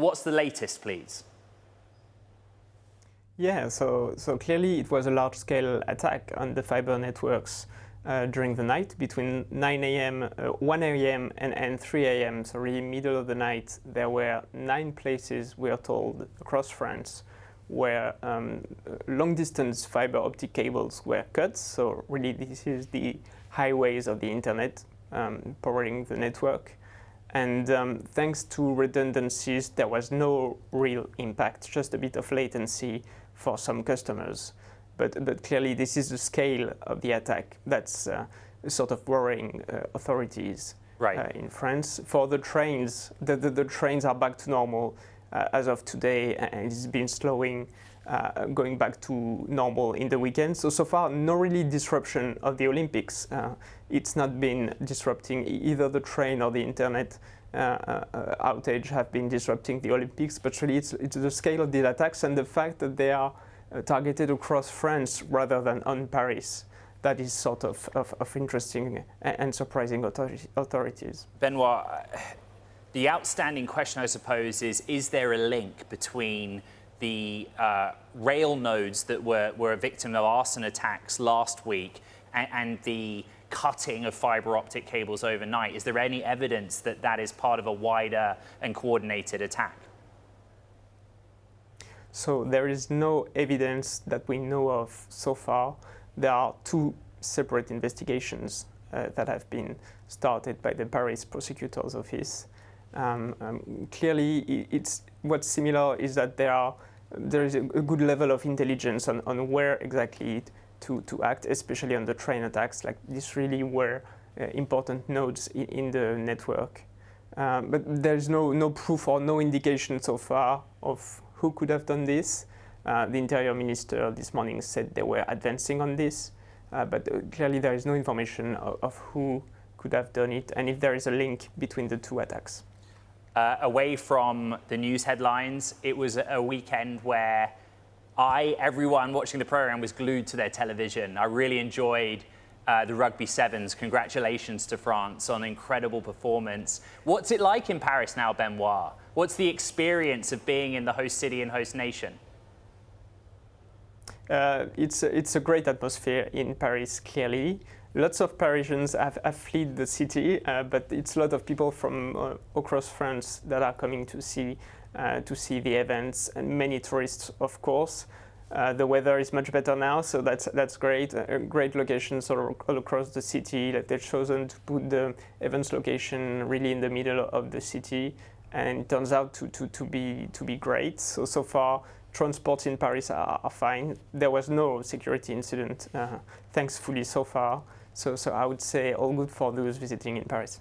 What's the latest, please? Yeah, so clearly it was a large-scale attack on the fiber networks during the night between 9 a.m., 1 a.m. and 3 a.m. So really middle of the night, there were 9 places, we are told, across France where long-distance fiber optic cables were cut. So really this is the highways of the internet powering the network. And thanks to redundancies, there was no real impact, just a bit of latency for some customers. But clearly this is the scale of the attack that's sort of worrying authorities in France. For the trains, the trains are back to normal as of today, and it's been slowing, going back to normal in the weekend. So far, no really disruption of the Olympics. It's not been disrupting either the train or the internet outage have been disrupting the Olympics, but really it's the scale of the attacks and the fact that they are targeted across France rather than on Paris. That is sort of interesting and surprising authorities. Benoit, the outstanding question, I suppose, is there a link between the rail nodes that were a victim of arson attacks last week and the cutting of fiber optic cables overnight? Is there any evidence that that is part of a wider and coordinated attack? So there is no evidence that we know of so far. There are 2 separate investigations that have been started by the Paris prosecutor's office. Clearly, what's similar is that there is a good level of intelligence on where exactly to act, especially on the train attacks. Like this really were important nodes in the network. But there is no proof or no indication so far of who could have done this. The Interior Minister this morning said they were advancing on this, but clearly there is no information of who could have done it and if there is a link between the 2 attacks. Away from the news headlines, it was a weekend where everyone watching the program was glued to their television. I really enjoyed the Rugby Sevens. Congratulations to France on an incredible performance. What's it like in Paris now, Benoit? What's the experience of being in the host city and host nation? It's a great atmosphere in Paris, clearly. Lots of Parisians have fled the city, but it's a lot of people from across France that are coming to see the events, and many tourists, of course. The weather is much better now, so that's great. Great locations all across the city. Like they've chosen to put the events location really in the middle of the city, and it turns out to be great. So far, transports in Paris are fine. There was no security incident, thankfully so far. So I would say all good for those visiting in Paris.